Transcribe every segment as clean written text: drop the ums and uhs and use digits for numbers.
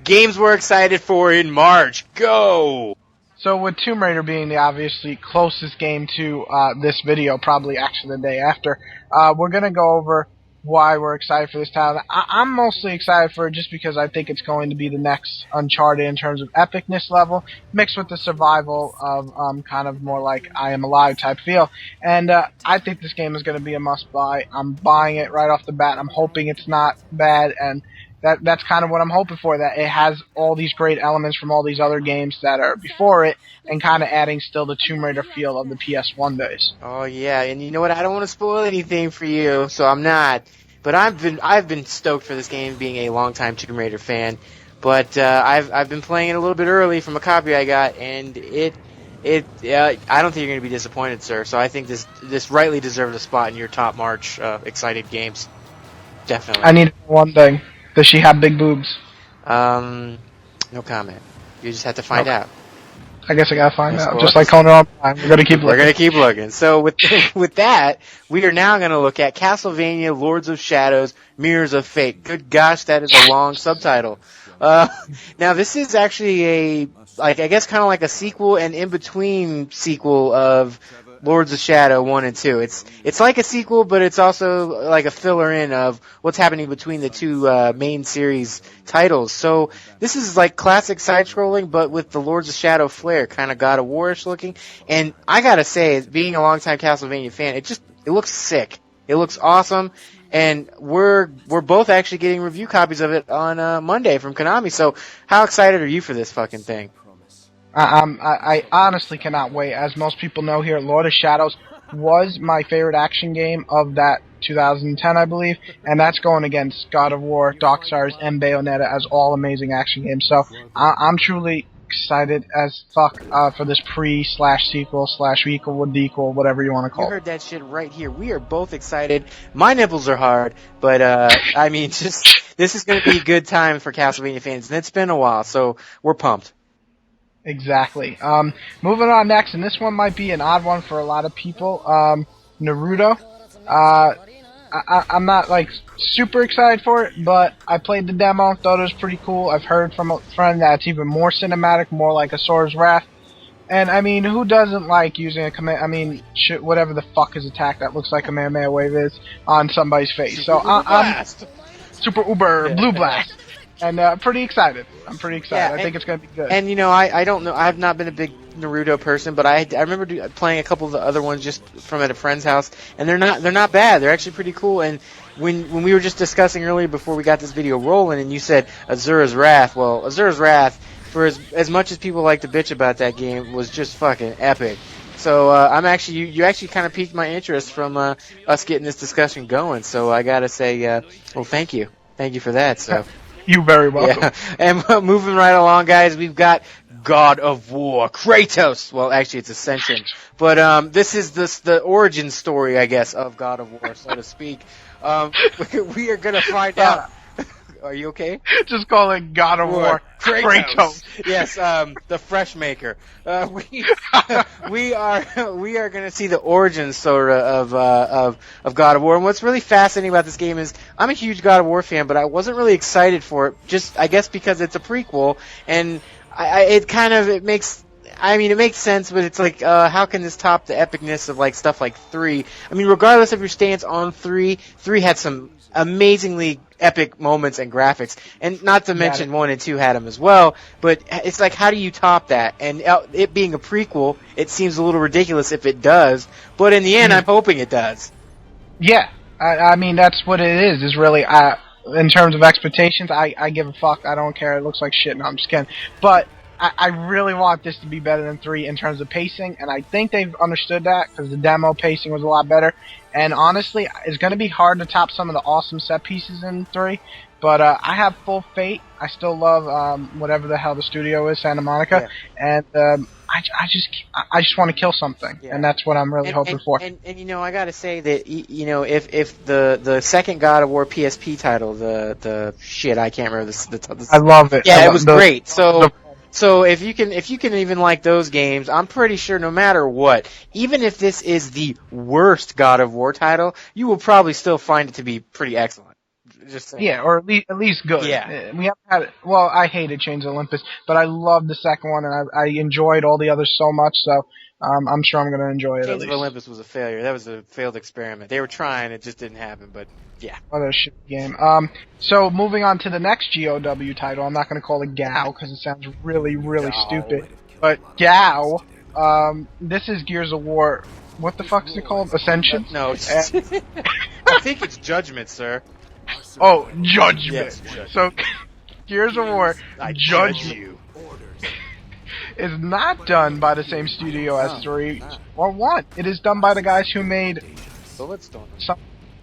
games we're excited for in March. Go! So with Tomb Raider being the obviously closest game to this video, probably actually the day after, we're going to go over why we're excited for this title. I'm mostly excited for it just because I think it's going to be the next Uncharted in terms of epicness level, mixed with the survival of kind of more like I Am Alive type feel. And I think this game is going to be a must-buy. I'm buying it right off the bat. I'm hoping it's not bad, and that's kind of what I'm hoping for, that it has all these great elements from all these other games that are before it, and kind of adding still the Tomb Raider feel of the PS1 days. Oh yeah, and you know what? I don't want to spoil anything for you, so I'm not. But I've been stoked for this game, being a longtime Tomb Raider fan. But I've been playing it a little bit early from a copy I got, and I don't think you're going to be disappointed, sir. So I think this rightly deserves a spot in your top March excited games. Definitely. I need one thing. Does she have big boobs? No comment. You just have to find out. I guess I gotta find out. Just like Conan all the time. We're gonna keep looking. We're gonna keep looking. So with that, we are now gonna look at Castlevania Lords of Shadows, Mirrors of Fate. Good gosh, that is a long subtitle. Now this is actually I guess kind of like a sequel and in between sequel of Lords of Shadow 1 and 2. It's like a sequel, but it's also like a filler in of what's happening between the two main series titles. So this is like classic side-scrolling, but with the Lords of Shadow flair, kind of God of War-ish looking. And I gotta say, being a longtime Castlevania fan, it looks sick. It looks awesome. And we're both actually getting review copies of it on Monday from Konami. So how excited are you for this fucking thing? I honestly cannot wait. As most people know here, Lord of Shadows was my favorite action game of that 2010, I believe, and that's going against God of War, Darksiders, and Bayonetta as all amazing action games. So I'm truly excited as fuck for this pre/sequel/equal, whatever you want to call it. You heard that shit right here. We are both excited. My nipples are hard, but I mean, just this is going to be a good time for Castlevania fans, and it's been a while, so we're pumped. Exactly. Moving on next, and this one might be an odd one for a lot of people. Naruto. I'm not like super excited for it, but I played the demo, thought it was pretty cool. I've heard from a friend that it's even more cinematic, more like a Sora's Wrath. And I mean, who doesn't like using a command? I mean, whatever the fuck is attack that looks like a Kamehameha wave is on somebody's face. So I'm Super Uber Blue Blast. And pretty excited. I'm pretty excited. I think it's going to be good. And, you know, I don't know. I've not been a big Naruto person, but I remember playing a couple of the other ones just from at a friend's house, and they're not bad. They're actually pretty cool. And when we were just discussing earlier before we got this video rolling, and you said Azura's Wrath, well, Azura's Wrath, for as much as people like to bitch about that game, was just fucking epic. So you actually kind of piqued my interest from us getting this discussion going. So I gotta say, well, thank you for that. So. You're very welcome. Yeah. And moving right along, guys, we've got God of War, Kratos. Well, actually, it's Ascension. But this is the origin story, I guess, of God of War, so to speak. We are going to find out. Are you okay? Just call it God of War, Kratos. Yes, the Fresh Maker. We are going to see the origin sort of God of War. And what's really fascinating about this game is I'm a huge God of War fan, but I wasn't really excited for it. Just I guess because it's a prequel, and it makes sense, but it's like, how can this top the epicness of like stuff like 3? I mean, regardless of your stance on 3 had some amazingly epic moments and graphics, and not to mention 1 and 2 had them as well, but it's like, how do you top that? And it being a prequel, it seems a little ridiculous if it does, but in the end, I'm hoping it does. Yeah, I mean, that's what it is really, in terms of expectations, I give a fuck, I don't care, it looks like shit, no, I'm just kidding, but I really want this to be better than 3 in terms of pacing, and I think they've understood that, because the demo pacing was a lot better. And honestly, it's going to be hard to top some of the awesome set pieces in 3, but I have full faith. I still love whatever the hell the studio is, Santa Monica, and I just want to kill something, and that's what I'm really hoping for. And you know, I got to say that, you know, if the second God of War PSP title, the shit, I can't remember the I love it. Yeah, it was great. So if you can even like those games, I'm pretty sure no matter what, even if this is the worst God of War title, you will probably still find it to be pretty excellent. Just saying. Yeah, or at least good. Yeah. We haven't had it. Well, I hated Chains of Olympus, but I loved the second one, and I enjoyed all the others so much. So I'm sure I'm going to enjoy it Chains at of least. Olympus was a failure. That was a failed experiment. They were trying, it just didn't happen. But yeah. What a shit game. So moving on to the next GOW title. I'm not going to call it GAO because it sounds really, really stupid. But GAO. This is Gears of War. What the fuck is it called? Ascension? No. I think it's Judgment, sir. Oh, Judgment. Yes, Judgment. So, Gears of War I judge you. is not done by the same studio as 3 or 1. It is done by the guys who made Bulletstorm.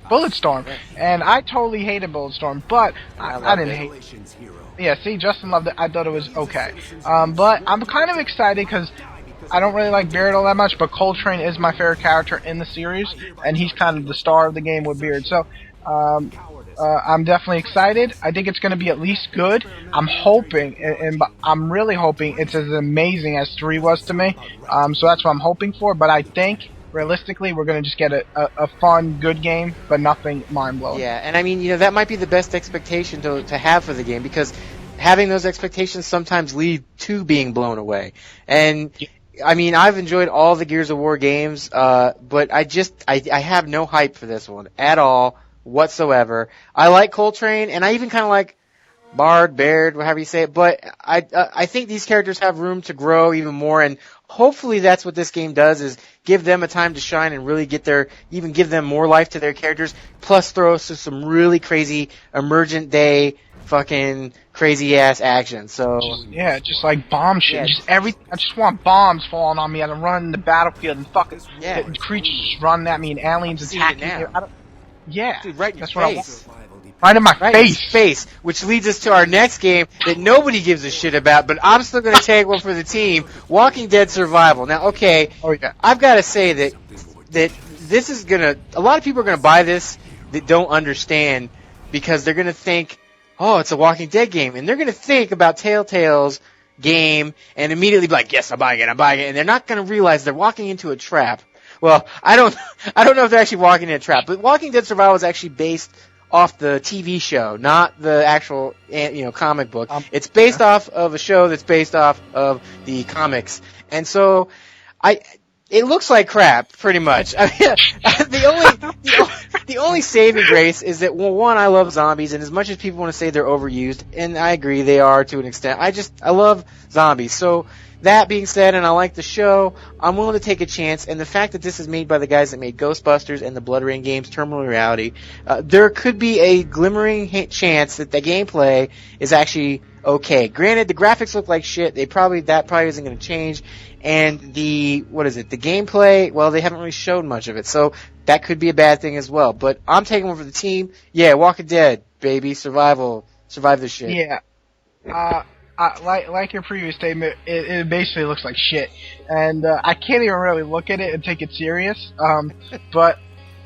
Bulletstorm. And I totally hated Bulletstorm, but I didn't hate it. Yeah, see, Justin loved it. I thought it was okay. But I'm kind of excited because I don't really like Beard all that much, but Coltrane is my favorite character in the series, and he's kind of the star of the game with Beard. So, I'm definitely excited. I think it's going to be at least good. I'm hoping, and I'm really hoping it's as amazing as 3 was to me. So that's what I'm hoping for. But I think, realistically, we're going to just get a fun, good game, but nothing mind-blowing. Yeah, and I mean, that might be the best expectation to have for the game, because having those expectations sometimes lead to being blown away. And I mean, I've enjoyed all the Gears of War games, but I have no hype for this one at all whatsoever. I like Coltrane, and I even kind of like Bard, Baird, however you say it, but I think these characters have room to grow even more, and hopefully that's what this game does, is give them a time to shine and really even give them more life to their characters, plus throw us some really crazy emergent day fucking crazy ass action. So just like bomb shit. Yeah, just everything. I just want bombs falling on me and I'm running the battlefield and fucking creatures just running at me and aliens attacking me. Dude, right in that's your what face. I want. Right in my face. Which leads us to our next game that nobody gives a shit about, but I'm still going to take one for the team, Walking Dead Survival. Now, okay, I've got to say that this is going to, a lot of people are going to buy this that don't understand, because they're going to think, oh, it's a Walking Dead game, and they're going to think about Telltale's game and immediately be like, yes, I'm buying it, and they're not going to realize they're walking into a trap. Well, I don't know if they're actually walking in a trap, but Walking Dead Survival is actually based off the TV show, not the actual, comic book. It's based off of a show that's based off of the comics. And so, it looks like crap, pretty much. I mean, the only saving grace is that, well, one, I love zombies, and as much as people want to say they're overused, and I agree they are to an extent, I love zombies. So, that being said, and I like the show, I'm willing to take a chance, and the fact that this is made by the guys that made Ghostbusters and the Blood Rain games, Terminal Reality, there could be a glimmering chance that the gameplay is actually okay. Granted, the graphics look like shit, that probably isn't going to change, and the gameplay, well, they haven't really shown much of it, so that could be a bad thing as well. But I'm taking one for the team. Yeah, Walking Dead, baby, survive this shit. Yeah. Like your previous statement, it basically looks like shit, and I can't even really look at it and take it serious. But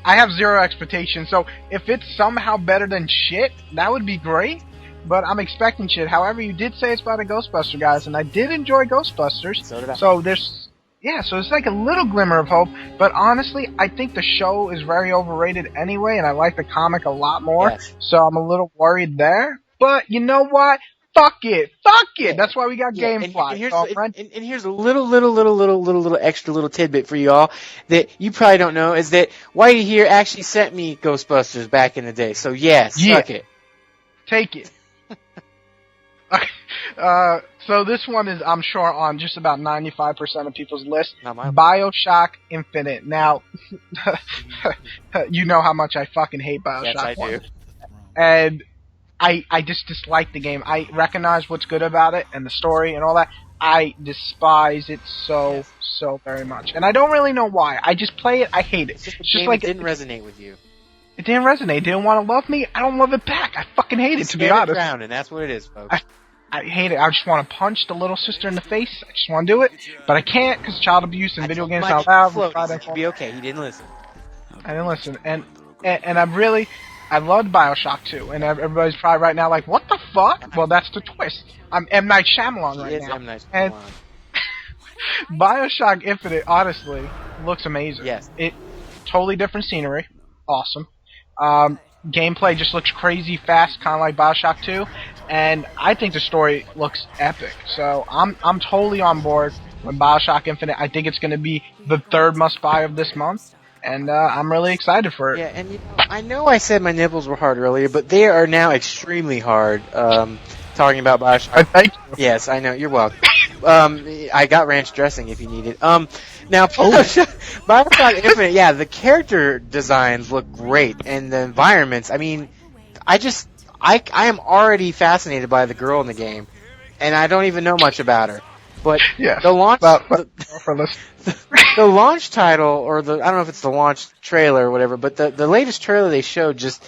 I have zero expectations, so if it's somehow better than shit, that would be great. But I'm expecting shit. However, you did say it's about the Ghostbuster guys, and I did enjoy Ghostbusters. So did I. So so it's like a little glimmer of hope. But honestly, I think the show is very overrated anyway, and I like the comic a lot more. Yes. So I'm a little worried there. But you know what? Fuck it. Yeah. That's why we got GameFly. And here's a little extra little tidbit for you all that you probably don't know, is that Whitey here actually sent me Ghostbusters back in the day. So suck it. Take it. So this one is, I'm sure, on just about 95% of people's list. Bioshock Infinite. Now, you know how much I fucking hate Bioshock. Yes, I do. And I just dislike the game. I recognize what's good about it and the story and all that. I despise it so very much. And I don't really know why. I just play it, I hate it. It's just like it didn't resonate with you. It didn't resonate. It didn't want to love me. I don't love it back. I fucking hate it, to be honest. Ground, and that's what it is, folks. I hate it. I just want to punch the little sister in the face. I just want to do it. But I can't because child abuse and video games out loud. It should be okay. He didn't listen. I didn't listen. And I loved Bioshock 2, and everybody's probably right now like, what the fuck? Well, that's the twist. I'm M. Night Shyamalan right now. M. Night Shyamalan. And Bioshock Infinite, honestly, looks amazing. Yes. Totally different scenery. Awesome. gameplay just looks crazy fast, kind of like Bioshock 2, and I think the story looks epic. So I'm totally on board with Bioshock Infinite. I think it's going to be the third must-buy of this month, and I'm really excited for it. Yeah, and I know I said my nipples were hard earlier, but they are now extremely hard. Talking about Bioshock. Thank you. Yes, I know. You're welcome. I got ranch dressing if you need it. Now, Bioshock Infinite, yeah, the character designs look great, and the environments, I mean, I am already fascinated by the girl in the game, and I don't even know much about her. But the launch, the launch title, or I don't know if it's the launch trailer or whatever, but the latest trailer they showed just,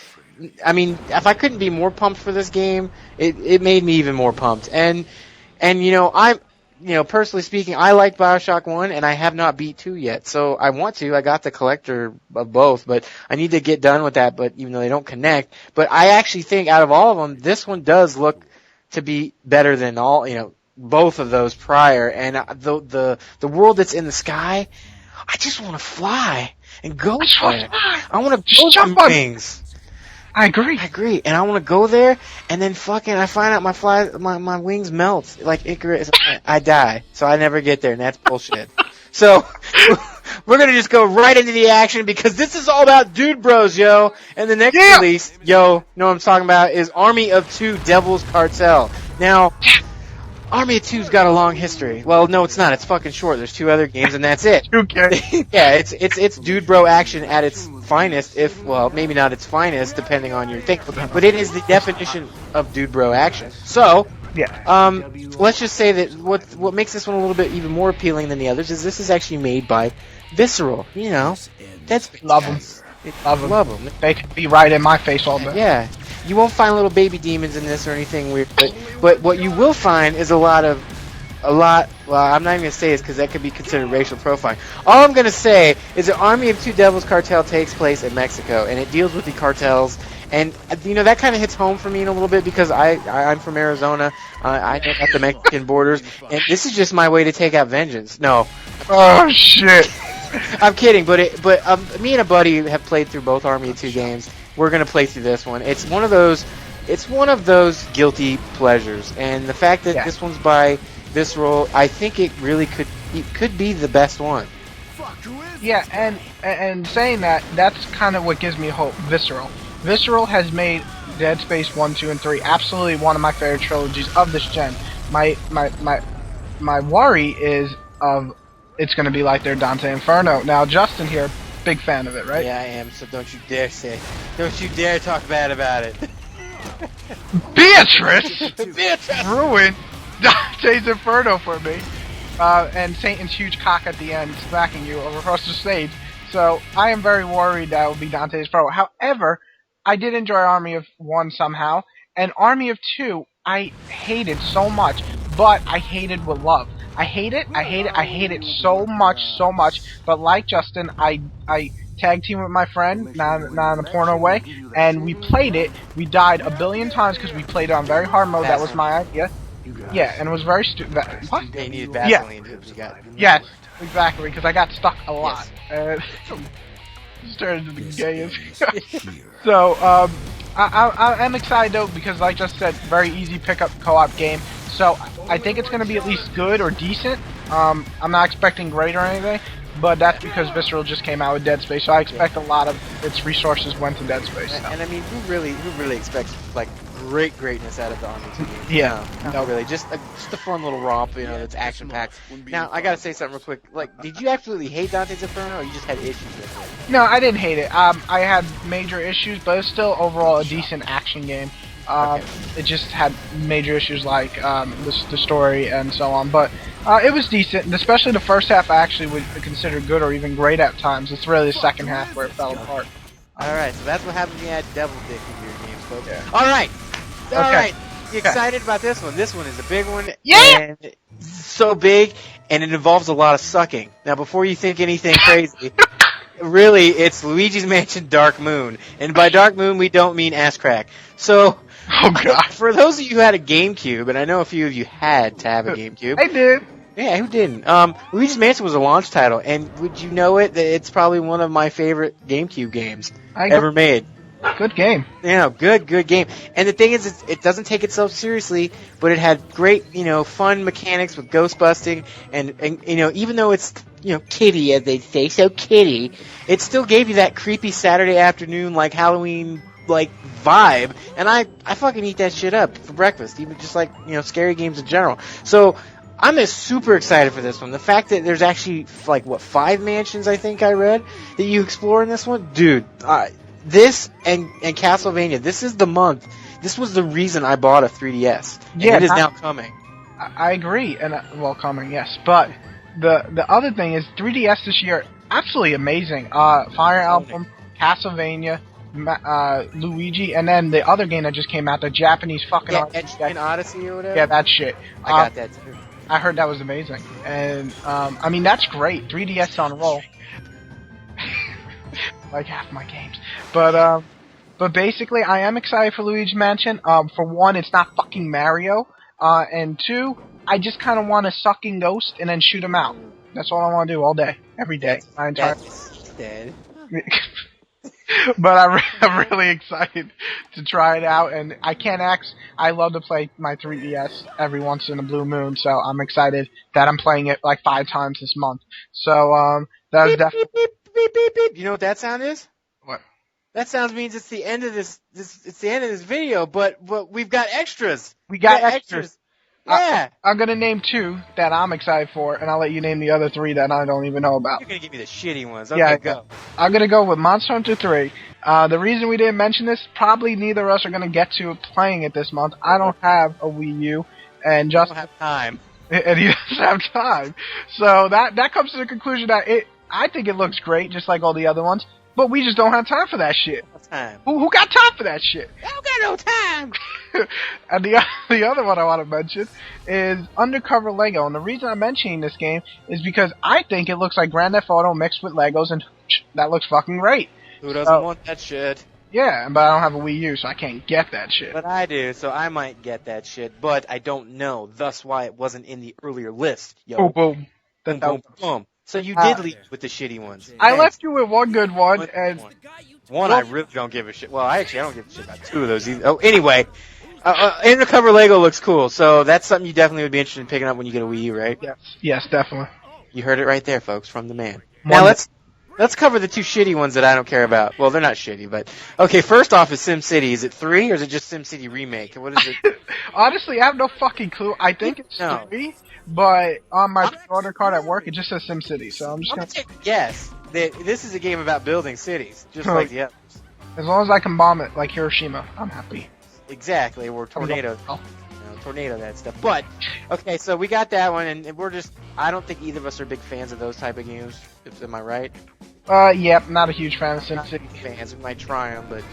I mean, if I couldn't be more pumped for this game, it made me even more pumped. And personally speaking, I like Bioshock 1, and I have not beat 2 yet. So I want to. I got the collector of both, but I need to get done with that, but even though they don't connect. But I actually think out of all of them, this one does look to be better than both of those prior. And the world that's in the sky, I just want to fly and go there. I want to build some things. I agree. And I want to go there, and then I find out my wings melt like Icarus. I die, so I never get there, and that's bullshit. So we're gonna just go right into the action because this is all about Dude Bros, yo. And the next release, know what I'm talking about, is Army of Two: Devil's Cartel. Now, Army of Two's got a long history. Well, no, it's not. It's fucking short. There's 2 other games, and that's it. Okay. Yeah, it's Dude Bro action at its finest. Maybe not its finest, depending on your thing, but it is the definition of Dude Bro action. So, let's just say that what makes this one a little bit even more appealing than the others is this is actually made by Visceral. That's love them. Love them. They could be right in my face all day. Yeah. You won't find little baby demons in this or anything weird, but what you will find is a lot, well, I'm not even going to say this because that could be considered racial profiling. All I'm going to say is that Army of Two Devils Cartel takes place in Mexico, and it deals with the cartels, and, that kind of hits home for me in a little bit because I'm from Arizona, I know about the Mexican borders, and this is just my way to take out vengeance. No. Oh, shit. I'm kidding, but me and a buddy have played through both Army of Two games. We're gonna play through this one. It's one of those guilty pleasures, and the fact that this one's by Visceral, I think it really could be the best one. Yeah, and saying that, that's kind of what gives me hope. Visceral has made Dead Space 1, 2, and 3 absolutely one of my favorite trilogies of this gen. My worry is it's going to be like their Dante Inferno. Now, Justin here, big fan of it, right? Yeah, I am, so don't you dare talk bad about it. Beatrice ruined Dante's Inferno for me. And Satan's huge cock at the end smacking you across the stage. So, I am very worried that will be Dante's Inferno. However, I did enjoy Army of 1 somehow, and Army of 2, I hated so much, but I hated with love. I hate it so much, but like Justin, I tag team with my friend, not in a porno way, and we played it. We died a billion times because we played it on very hard mode. That was my idea. Yeah, and it was very stupid. What? They needed Vaseline. Yeah. Yes, exactly, because I got stuck a lot. Started to the gayest. So, I'm excited though, because like I just said, very easy pickup co-op game. So, I think it's going to be at least good or decent. I'm not expecting great or anything, but that's because Visceral just came out with Dead Space, so I expect a lot of its resources went to Dead Space. And I mean, who really expects, like, greatness out of the Army 2 games? Yeah. No, really. Just a fun little romp, that's action-packed. Now, I gotta say something real quick. Like, did you absolutely hate Dante's Inferno, or you just had issues with it? No, I didn't hate it. I had major issues, but it's still overall a decent action game. It just had major issues like the story and so on, but it was decent, and especially the first half I actually would consider good or even great at times. It's really the second half where it fell apart. Alright, so that's what happens when you add Devil Dick into your games, folks. Yeah. Alright, you excited about this one? This one is a big one, yeah! And so big, and it involves a lot of sucking. Now, before you think anything crazy, really, it's Luigi's Mansion Dark Moon, and by Dark Moon we don't mean ass crack. So, oh god! For those of you who had a GameCube, and I know a few of you had to have a GameCube. I did. Yeah, who didn't? Luigi's Mansion was a launch title, and would you know it, that it's probably one of my favorite GameCube games ever made. Good game. Good game. And the thing is, it doesn't take itself seriously, but it had great, fun mechanics with ghost busting, and even though it's, kiddie, as they say, so kiddie, it still gave you that creepy Saturday afternoon, like, Halloween, like, vibe, and I fucking eat that shit up for breakfast, even just like, scary games in general. So, I'm super excited for this one. The fact that there's actually, 5 mansions, I think I read, that you explore in this one, dude, this and Castlevania, this is the month. This was the reason I bought a 3DS. And it is now coming. I agree, and coming, yes. But the other thing is 3DS this year, absolutely amazing. Fire Emblem, Castlevania, Luigi, and then the other game that just came out, the Japanese fucking RPG. Odyssey or whatever? Yeah, that shit. I got that too. I heard that was amazing. And, that's great. 3DS on roll. Like half my games. But basically, I am excited for Luigi's Mansion. For one, it's not fucking Mario. And two, I just kind of want a sucking ghost and then shoot him out. That's all I want to do all day, every day. My entire. Dead. But I'm really excited to try it out, and I love to play my 3DS every once in a blue moon, so I'm excited that I'm playing it like 5 times this month. So, that's definitely. Beep, beep, beep. You know what that sound is? What? That sound means it's the end of this it's the end of this video, but we've got extras. We got extras. Yeah. I'm gonna name 2 that I'm excited for, and I'll let you name the other 3 that I don't even know about. You're gonna give me the shitty ones. Okay, yeah, go. I'm gonna go with Monster Hunter 3. The reason we didn't mention this, probably neither of us are gonna get to playing it this month. I don't have a Wii U, and I don't have time. And he doesn't have time. So that comes to the conclusion that I think it looks great, just like all the other ones, but we just don't have time for that shit. Time. Who got time for that shit? I don't got no time. And the other one I want to mention is Undercover Lego. And the reason I'm mentioning this game is because I think it looks like Grand Theft Auto mixed with Legos, and that looks fucking great. Who doesn't want that shit? Yeah, but I don't have a Wii U, so I can't get that shit. But I do, so I might get that shit, but I don't know. Thus why it wasn't in the earlier list. Yo. Boom, boom. Boom. So you did leave with the shitty ones. I left you with one good one, and... One I really don't give a shit. Well, I don't give a shit about 2 of those either. Oh, anyway. Undercover Lego looks cool, so that's something you definitely would be interested in picking up when you get a Wii U, right? Yes, definitely. You heard it right there, folks, from the man. Now let's cover the 2 shitty ones that I don't care about. Well, they're not shitty, but okay. First off is SimCity. Is it 3 or is it just SimCity Remake? What is it? Honestly, I have no fucking clue. I think it's 3, but on my order card at work, it just says SimCity. So I'm just gonna take a guess that this is a game about building cities, just like the others. As long as I can bomb it like Hiroshima, I'm happy. Exactly, or tornado. Tornado that stuff. But okay, so we got that one, and I don't think either of us are big fans of those type of games. Am I right? Yep, not a huge fan of SimCity. Fans, we might try them, but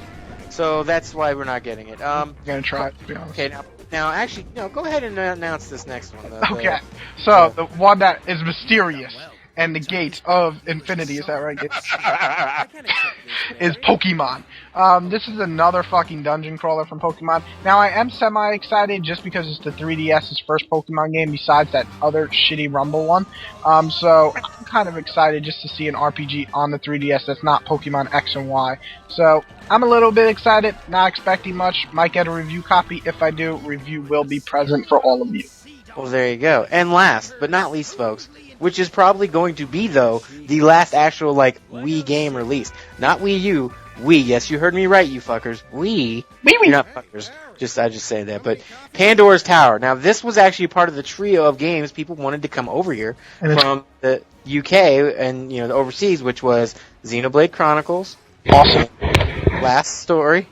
so that's why we're not getting it. I'm gonna try it, to be honest. Okay, now actually, go ahead and announce this next one. Okay, so the one that is mysterious and the gate of infinity, is that right? Is Pokemon. This is another fucking dungeon crawler from Pokemon. Now, I am semi-excited just because it's the 3DS's first Pokemon game besides that other shitty Rumble one. So I'm kind of excited just to see an RPG on the 3DS that's not Pokemon X and Y. So I'm a little bit excited, not expecting much. Might get a review copy. If I do, review will be present for all of you. Well, there you go. And last but not least, folks, which is probably going to be, though, the last actual, Wii game release. Not Wii U, Wii. Yes, you heard me right, you fuckers. Wii. You're not fuckers. I just say that. But Pandora's Tower. Now, this was actually part of the trio of games people wanted to come over here from the UK and, the overseas, which was Xenoblade Chronicles. Awesome. Last Story.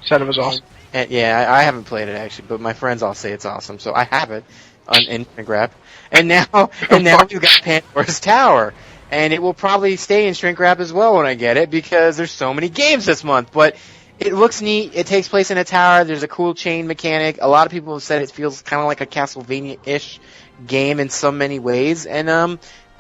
Said it was awesome. And, yeah, I haven't played it, actually, but my friends all say it's awesome, so I have it on Instagram. And now we've got Pandora's Tower. And it will probably stay in shrink wrap as well when I get it, because there's so many games this month. But it looks neat. It takes place in a tower. There's a cool chain mechanic. A lot of people have said it feels kind of like a Castlevania-ish game in so many ways. And,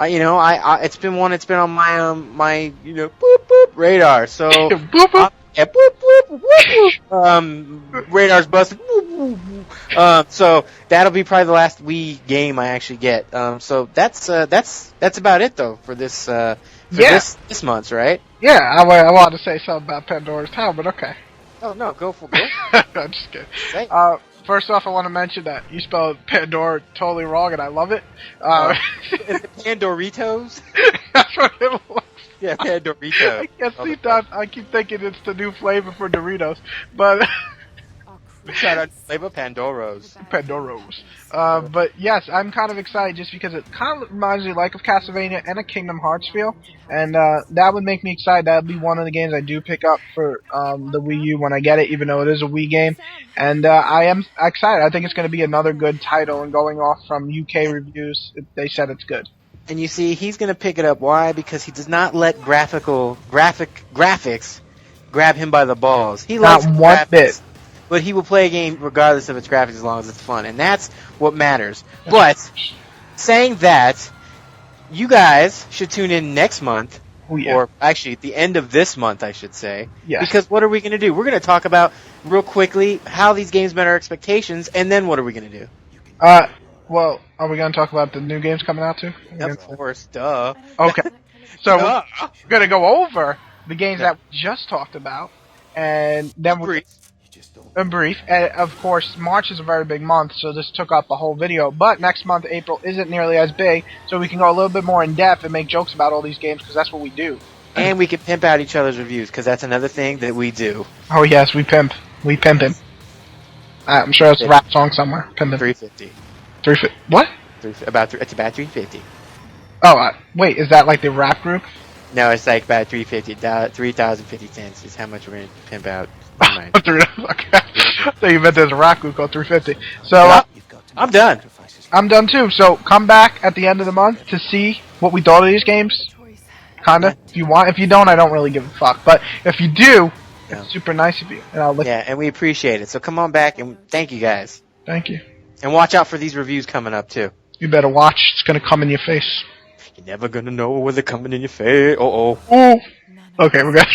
it's been on my boop boop radar. So, boop boop. Yeah, boop, boop, whoop, whoop. Radar's busted. Whoop, whoop. So that'll be probably the last Wii game I actually get. So that's about it though for this this month, right? Yeah, I wanted to say something about Pandora's Town, but okay. Oh no, go for it. I'm just kidding. Say. First off, I want to mention that you spelled Pandora totally wrong, and I love it. Is it Pandoritos? That's what it looks. Yeah, Pandoritos. I can't see that. I keep thinking it's the new flavor for Doritos, but Shout out to flavor Pandoros. Pandoros. But yes, I'm kind of excited just because it kind of reminds me like of Castlevania and a Kingdom Hearts feel, and that would make me excited. That would be one of the games I do pick up for the Wii U when I get it, even though it is a Wii game. And I am excited. I think it's going to be another good title, and going off from UK reviews, they said it's good. And you see, he's going to pick it up. Why? Because he does not let graphics grab him by the balls. He likes Not one graphics, bit. but he will play a game regardless of its graphics as long as it's fun, and that's what matters. But saying that, you guys should tune in next month, Oh, yeah. or actually at the end of this month, I should say. Yes. Because what are we going to do? We're going to talk about real quickly how these games met our expectations, and then what are we going to do? Well, are we going to talk about the new games coming out too? Of course, duh. Okay. So Duh. we're going to go over the games that we just talked about, and then we're in brief. And of course, March is a very big month, so this took up the whole video. But next month, April, isn't nearly as big, so we can go a little bit more in depth and make jokes about all these games because that's what we do. And we can pimp out each other's reviews, because that's another thing that we do. Oh yes, we pimp. We pimp him. I'm sure it's a rap song somewhere. Pimp him. 350. 350. What? It's about 350. Oh, wait, is that like the rap group? No, it's like about 350. 3,050 cents is how much we're going to pimp out. Never mind. Okay. So you meant there's a rap group called 350. So I'm done. I'm done too. So come back at the end of the month to see what we thought of these games. Kinda. If you want. If you don't, I don't really give a fuck. But if you do, it's super nice of you. And I'll listen. Yeah, and we appreciate it. So come on back and thank you guys. Thank you. And watch out for these reviews coming up too. You better watch. It's gonna come in your face. You're never gonna know when they're coming in your face. Ooh. Okay, we're gonna.